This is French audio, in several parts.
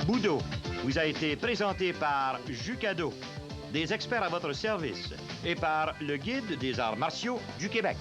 Boudot vous a été présenté par Jucado, des experts à votre service, et par le Guide des arts martiaux du Québec.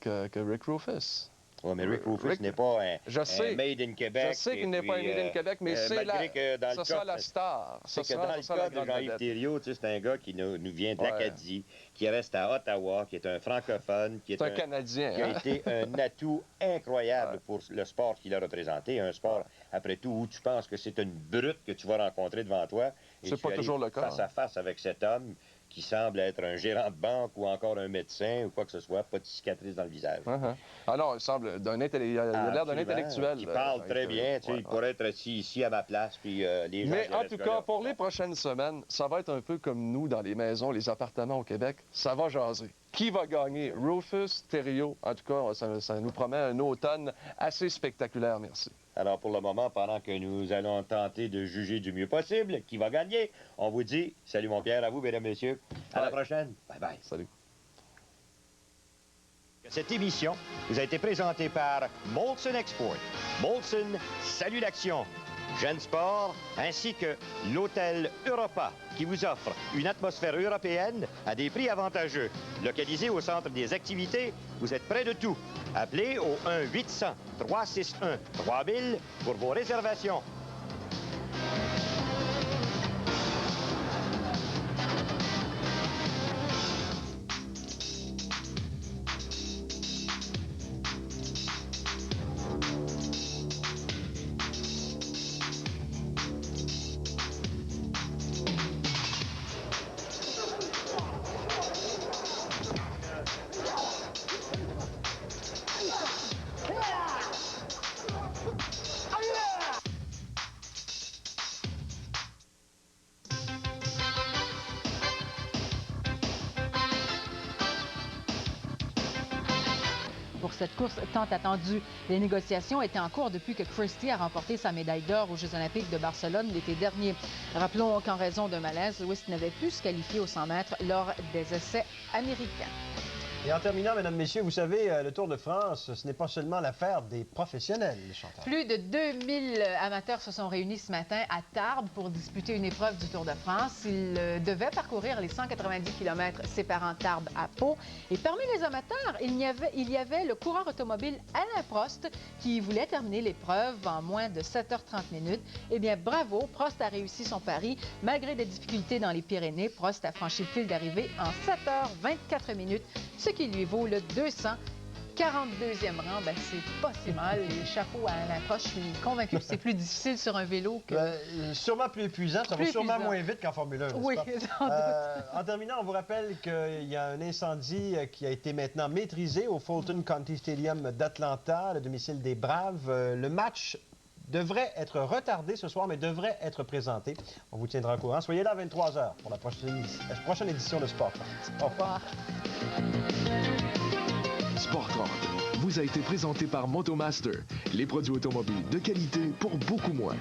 Que Rick Rufus. Oui, mais Rick Rufus n'est pas un Made in Québec. Je sais qu'il n'est pas un Made in Québec, mais c'est la star. C'est que dans le cas de Jean-Yves Thériault, c'est un gars qui nous vient de l'Acadie, qui reste à Ottawa, qui est un francophone, qui est un Canadien, qui a été un atout incroyable pour le sport qu'il a représenté. Un sport, après tout, où tu penses que c'est une brute que tu vas rencontrer devant toi. C'est pas toujours le cas. Face à face avec cet homme qui semble être un gérant de banque ou encore un médecin ou quoi que ce soit, pas de cicatrice dans le visage. Alors, il semble il a l'air d'un intellectuel. Qui parle très bien, tu sais, il pourrait être assis ici à ma place, puis les gens... Mais en tout cas, pour les prochaines semaines, ça va être un peu comme nous dans les maisons, les appartements au Québec, ça va jaser. Qui va gagner? Rufus, Thériault? En tout cas, ça nous promet un automne assez spectaculaire, merci. Alors, pour le moment, pendant que nous allons tenter de juger du mieux possible qui va gagner, on vous dit salut mon Pierre, à vous, mesdames, messieurs. À la prochaine. Bye-bye. Salut. Cette émission vous a été présentée par Molson Export. Molson salue l'action. Jeune Sport, ainsi que l'Hôtel Europa, qui vous offre une atmosphère européenne à des prix avantageux. Localisé au centre des activités, vous êtes près de tout. Appelez au 1-800-361-3000 pour vos réservations. Pour cette course tant attendue. Les négociations étaient en cours depuis que Christie a remporté sa médaille d'or aux Jeux olympiques de Barcelone l'été dernier. Rappelons qu'en raison d'un malaise, Lewis n'avait pu se qualifier aux 100 mètres lors des essais américains. Et en terminant, mesdames, messieurs, vous savez, le Tour de France, ce n'est pas seulement l'affaire des professionnels, Chantal. Plus de 2000 amateurs se sont réunis ce matin à Tarbes pour disputer une épreuve du Tour de France. Ils devaient parcourir les 190 km séparant Tarbes à Pau. Et parmi les amateurs, il y avait le coureur automobile Alain Prost qui voulait terminer l'épreuve en moins de 7h30 minutes. Eh bien, bravo, Prost a réussi son pari. Malgré des difficultés dans les Pyrénées, Prost a franchi le fil d'arrivée en 7h24 minutes, ce qui lui vaut le 242e rang. Ben, c'est pas si mal. Les chapeaux à Alain Prost, je suis convaincu que c'est plus difficile sur un vélo que... sûrement plus épuisant. Ça va sûrement moins vite qu'en Formule 1, oui, sans doute. En terminant, on vous rappelle qu'il y a un incendie qui a été maintenant maîtrisé au Fulton County Stadium d'Atlanta, le domicile des Braves. Le match devrait être retardé ce soir, mais devrait être présenté. On vous tiendra au courant. Soyez là à 23h pour la prochaine édition de Sport 30. Au revoir. Sport 30 vous a été présenté par Motomaster, les produits automobiles de qualité pour beaucoup moins.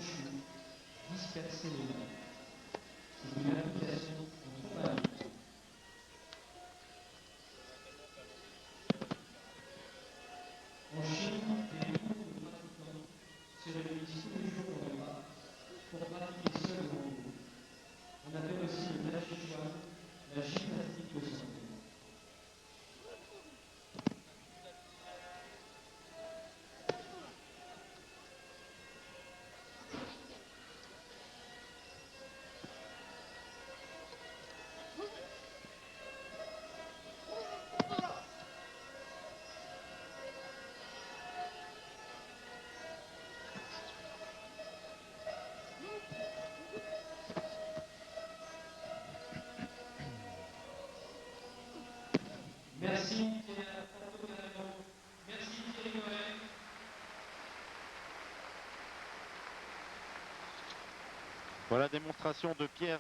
franchement, disperser les mains. C'est une application en 3 minutes. En Chine, des millions de pratiquants se réunissent tous les jours dans le parc pour pratiquer seuls en groupe. On appelle aussi le Nachichuan la gymnastique de santé. Merci, merci Thierry Noël. Voilà, démonstration de Pierre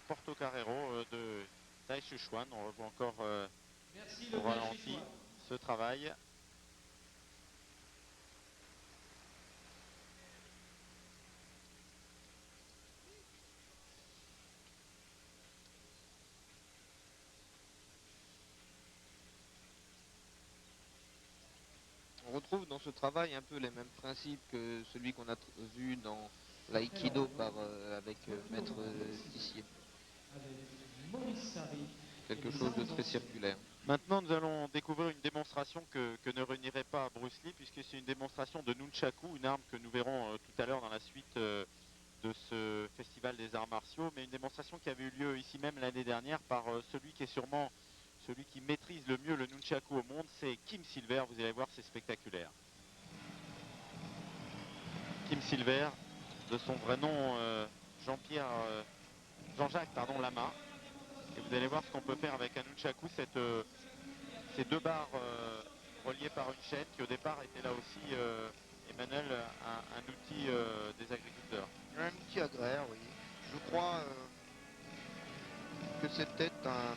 Portocarrero de Taichuan. On revoit encore Merci le au ralenti Taichuan. ce travail. On retrouve dans ce travail un peu les mêmes principes que celui qu'on a vu dans l'aïkido avec Maître Tissier. Avec Maurice Sarri. Quelque chose de très circulaire. Maintenant, nous allons découvrir une démonstration que ne réunirait pas Bruce Lee, puisque c'est une démonstration de nunchaku, une arme que nous verrons tout à l'heure dans la suite de ce festival des arts martiaux, mais une démonstration qui avait eu lieu ici même l'année dernière par celui qui est sûrement celui qui maîtrise le mieux le nunchaku au monde, c'est Kim Silver. Vous allez voir, c'est spectaculaire. Kim Silver, de son vrai nom Jean-Jacques Lama. Et vous allez voir ce qu'on peut faire avec un nunchaku, ces deux barres reliées par une chaîne qui au départ était là aussi, Emmanuel, un outil des agriculteurs. Un outil agraire, oui. Je crois que c'était un...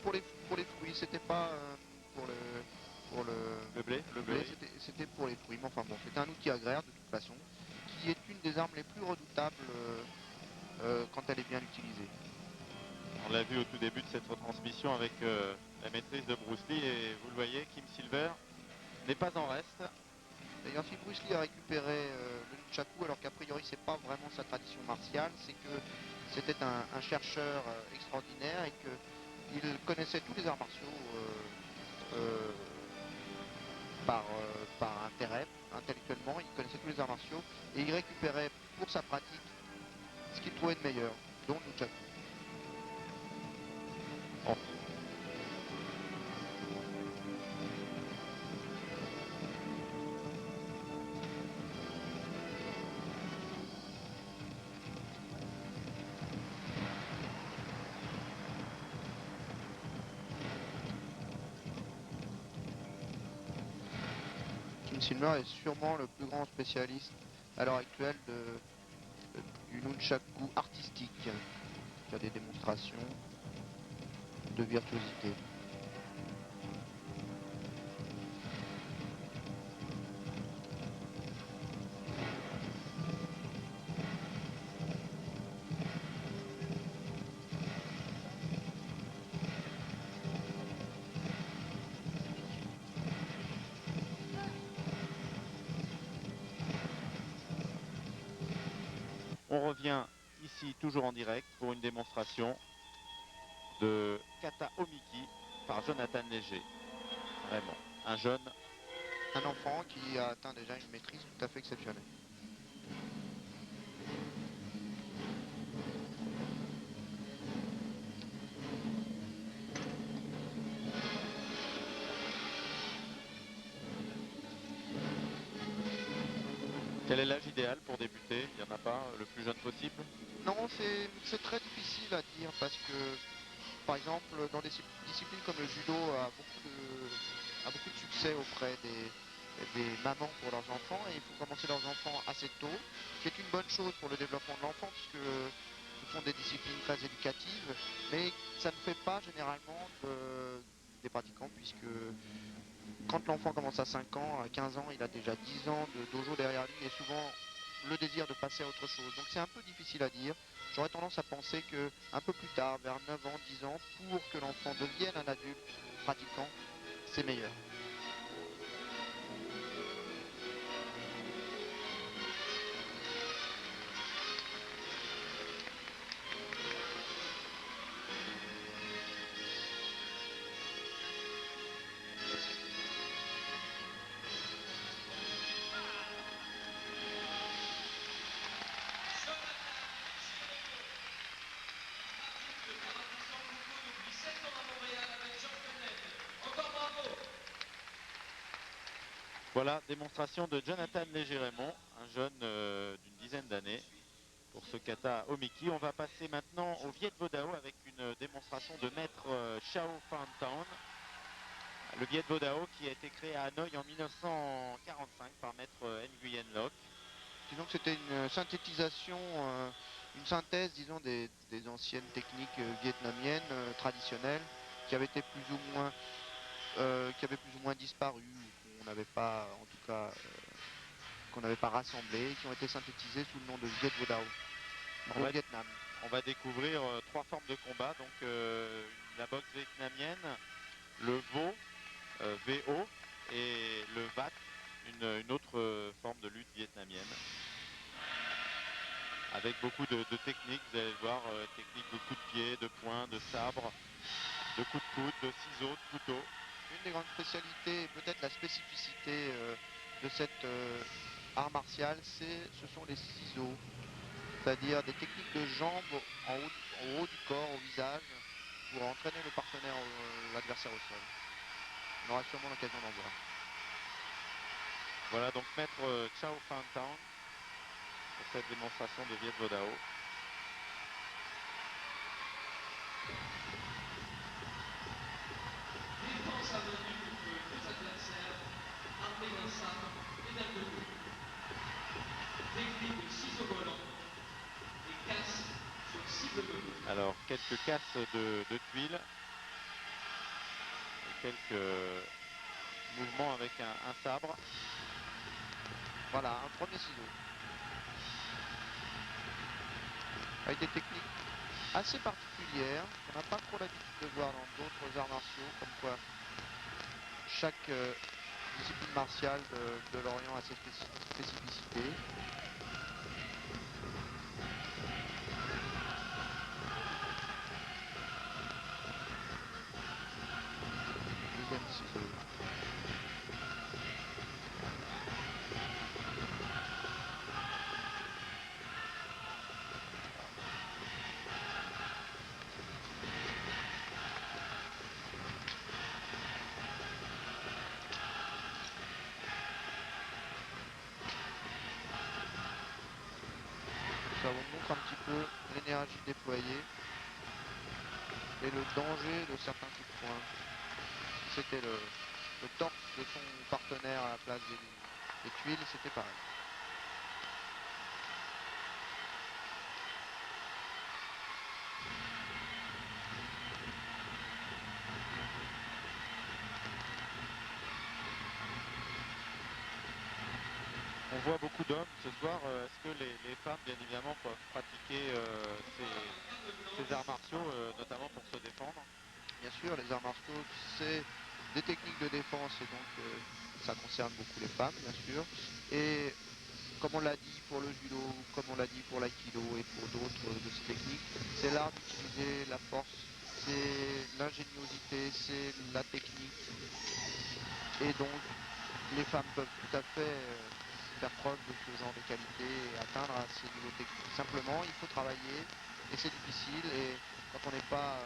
Pour les fruits, c'était pas pour le blé. C'était pour les fruits, mais enfin bon, c'était un outil agraire de toute façon, qui est une des armes les plus redoutables quand elle est bien utilisée. On l'a vu au tout début de cette retransmission avec la maîtrise de Bruce Lee, et vous le voyez, Kim Silver n'est pas en reste. D'ailleurs, si Bruce Lee a récupéré le nunchaku, alors qu'a priori c'est pas vraiment sa tradition martiale, c'est que c'était un chercheur extraordinaire et qu'il connaissait tous les arts martiaux par intérêt, intellectuellement, il connaissait tous les arts martiaux et il récupérait pour sa pratique ce qu'il trouvait de meilleur, dont le nunchaku. Bon. Kim Silver est sûrement le plus grand spécialiste à l'heure actuelle du nunchaku artistique, qui a des démonstrations de virtuosité. On revient ici toujours en direct pour une démonstration de Kata Omiki par Jonathan Léger. Vraiment, un jeune. Un enfant qui a atteint déjà une maîtrise tout à fait exceptionnelle. Quel est l'âge idéal pour débuter? Il n'y en a pas, le plus jeune possible? Non, c'est très difficile à dire parce que, par exemple, dans des disciplines comme le judo a beaucoup de succès auprès des mamans pour leurs enfants, et il faut commencer leurs enfants assez tôt, ce qui est une bonne chose pour le développement de l'enfant puisque ce sont des disciplines très éducatives, mais ça ne fait pas généralement des pratiquants puisque quand l'enfant commence à 5 ans, à 15 ans, il a déjà 10 ans de dojo derrière lui et souvent le désir de passer à autre chose. Donc c'est un peu difficile à dire. J'aurais tendance à penser que un peu plus tard, vers 9 ans, 10 ans, pour que l'enfant devienne un adulte pratiquant, c'est meilleur. Voilà, démonstration de Jonathan Léger-Raymond, un jeune d'une dizaine d'années, pour ce kata Omiki. On va passer maintenant au Viet Vo Dao avec une démonstration de maître Chao Phan Town. Le Viet Vo Dao qui a été créé à Hanoï en 1945 par maître Nguyen Loc. Disons que c'était une synthétisation, une synthèse, disons, des anciennes techniques vietnamiennes traditionnelles qui avaient été qui avaient plus ou moins disparu, ou qu'on n'avait pas, en tout cas, qu'on n'avait pas rassemblé, qui ont été synthétisées sous le nom de Viet Vo Dao, au Vietnam. On va découvrir 3 formes de combat, donc la boxe vietnamienne, le Vo, VO, et le VAT, une autre forme de lutte vietnamienne. Avec beaucoup de techniques, vous allez le voir, techniques de coups de pied, de poing, de sabre, de coups de coude, de ciseaux, de couteau. Une des grandes spécialités, et peut-être la spécificité de cet art martial, ce sont les ciseaux, c'est-à-dire des techniques de jambes en haut du corps, au visage, pour entraîner le partenaire, l'adversaire au sol. On aura sûrement l'occasion d'en voir. Voilà donc maître Chao Phan Town pour cette démonstration de Viet Vo Dao. Défense à main nue contre deux adversaires armés d'un sabre et d'un couteau. Technique de ciseaux volants et casse sur cible menée. Alors quelques casses de tuiles et quelques mouvements avec un sabre. Voilà, un premier ciseau. Avec des techniques assez particulières, qu'on n'a pas trop l'habitude de voir dans d'autres arts martiaux, comme quoi chaque discipline martiale de l'Orient a ses spécificités. Deuxième ciseau. Ça vous montre un petit peu l'énergie déployée et le danger de certains coups de poing. Si c'était le torse de son partenaire à la place des tuiles, c'était pareil. On voit beaucoup d'hommes ce soir. Est-ce que les femmes, bien évidemment, peuvent pratiquer ces arts martiaux, notamment pour se défendre? Bien sûr, les arts martiaux, c'est des techniques de défense et donc ça concerne beaucoup les femmes, bien sûr. Et comme on l'a dit pour le judo, comme on l'a dit pour l'aïkido et pour d'autres de ces techniques, c'est l'art d'utiliser la force, c'est l'ingéniosité, c'est la technique. Et donc, les femmes peuvent tout à fait faire preuve de ce genre de qualité et atteindre à ces niveaux techniques. Simplement, il faut travailler et c'est difficile et quand on n'est pas,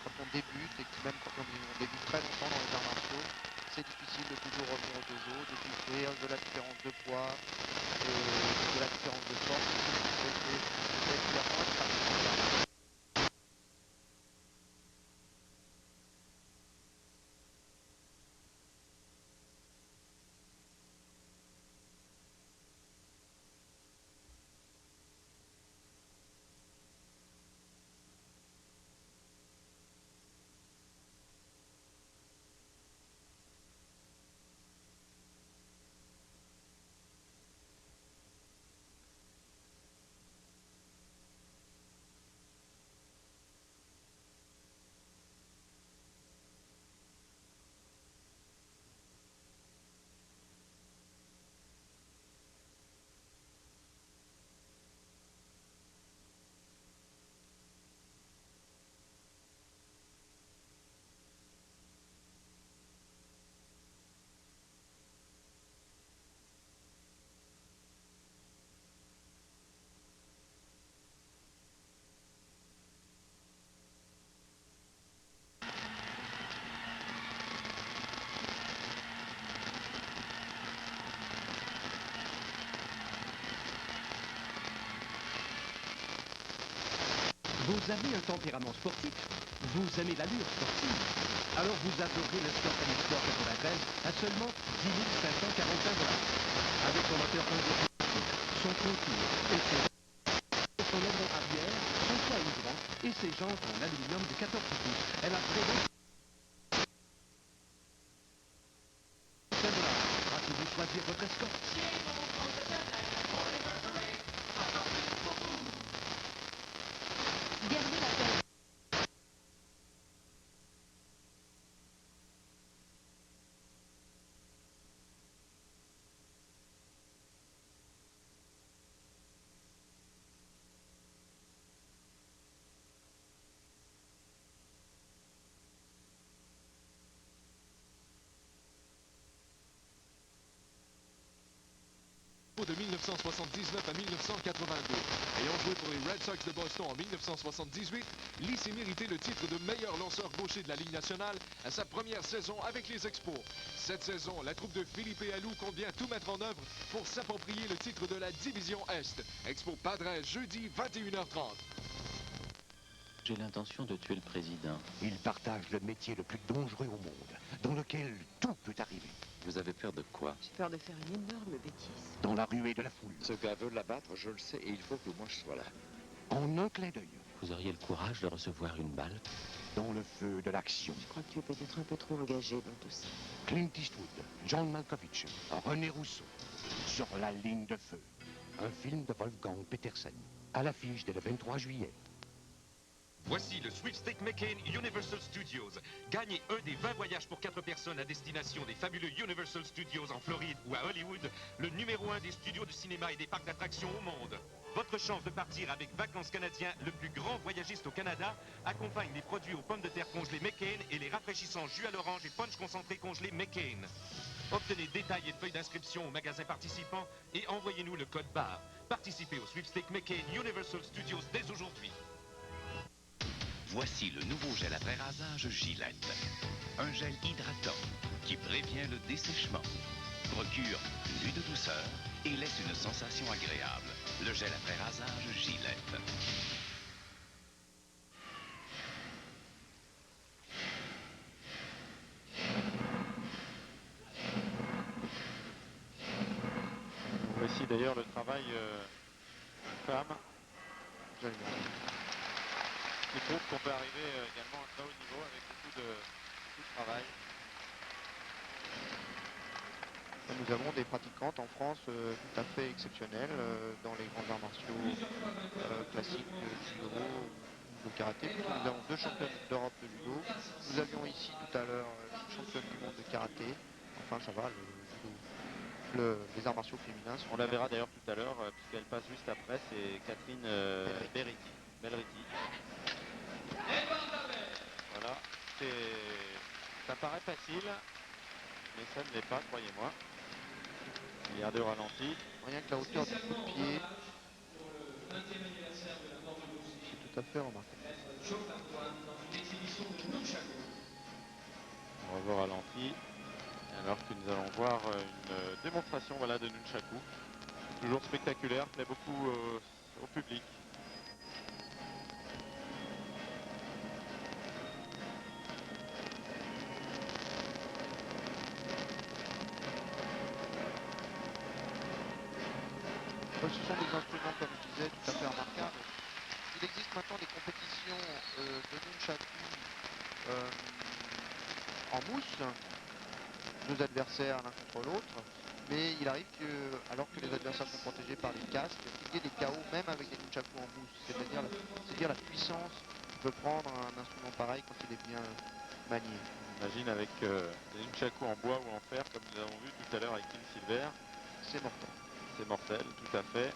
quand on débute et même quand on débute très longtemps dans les arts martiaux, c'est difficile de toujours revenir au dojo, de souffrir de la différence de poids, de la différence de force. C'est évidemment un travail. Vous avez un tempérament sportif, vous aimez l'allure sportive, alors vous adorez le Sport Sport 93 à seulement 10 545 $. Avec son moteur 1.8, son contour et son aileron arrière, son toit ouvrant et ses jantes en aluminium de 14 pouces. Elle a très bon $. Rappelez-vous choisir votre escorte. Gardez la tête. De 1979 à 1982. Ayant joué pour les Red Sox de Boston en 1978, Lee s'est mérité le titre de meilleur lanceur gaucher de la Ligue nationale à sa première saison avec les Expos. Cette saison, la troupe de Philippe Alou compte bien tout mettre en œuvre pour s'approprier le titre de la Division Est. Expo Padres, jeudi, 21h30. J'ai l'intention de tuer le président. Il partage le métier le plus dangereux au monde, dans lequel tout peut arriver. Vous avez peur de quoi? J'ai peur de faire une énorme bêtise. Dans la ruée de la foule. Ce gars veut l'abattre, je le sais, et il faut que moi je sois là. En un clin d'œil. Vous auriez le courage de recevoir une balle? Dans le feu de l'action. Je crois que tu es peut-être un peu trop engagé dans tout ça. Clint Eastwood, John Malkovich, René Rousseau. Sur la ligne de feu. Un film de Wolfgang Petersen. À l'affiche dès le 23 juillet. Voici le Sweepstake McCain Universal Studios. Gagnez un des 20 voyages pour 4 personnes à destination des fabuleux Universal Studios en Floride ou à Hollywood, le numéro 1 des studios de cinéma et des parcs d'attractions au monde. Votre chance de partir avec Vacances Canadiens, le plus grand voyagiste au Canada, accompagne les produits aux pommes de terre congelées McCain et les rafraîchissants jus à l'orange et punch concentré congelé McCain. Obtenez détails et feuilles d'inscription au magasin participant et envoyez-nous le code barre. Participez au Sweepstake McCain Universal Studios dès aujourd'hui. Voici le nouveau gel après rasage Gillette. Un gel hydratant qui prévient le dessèchement, procure plus de douceur et laisse une sensation agréable. Le gel après rasage Gillette. Voici d'ailleurs le travail femme. Je trouve qu'on peut arriver également à très haut niveau avec beaucoup de travail. Nous avons des pratiquantes en France tout à fait exceptionnelles dans les grands arts martiaux classiques du judo ou de karaté. Nous avons 2 championnes d'Europe de judo. Nous avions ici tout à l'heure une championne du monde de karaté. Enfin, ça va, les arts martiaux féminins. On la verra d'ailleurs tout à l'heure, puisqu'elle passe juste après, c'est Catherine Belriti. Voilà, ça paraît facile, mais ça ne l'est pas, croyez-moi. Il y a 2 ralentis. Rien que la hauteur du coup de pied, c'est tout à fait remarquable. On revoit ralenti, alors que nous allons voir une démonstration voilà, de nunchaku. Toujours spectaculaire, plaît beaucoup au public. Ce sont des instruments, comme je disais, tout à fait remarquables. Il existe maintenant des compétitions de nunchaku en mousse, 2 adversaires l'un contre l'autre, mais il arrive que, alors que les adversaires sont protégés par les casques, il y ait des KO même avec des nunchaku en mousse, c'est-à-dire la puissance que peut prendre un instrument pareil quand il est bien manié. On imagine avec des nunchaku en bois ou en fer, comme nous avons vu tout à l'heure avec Kim Silver. C'est mortel. C'est mortel, tout à fait.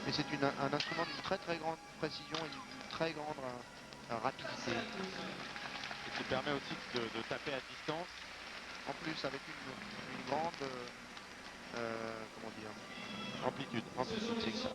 Mais c'est un instrument d'une très très grande précision et d'une très grande rapidité. Et qui permet aussi de taper à distance. En plus avec une grande comment dire, amplitude. C'est ça.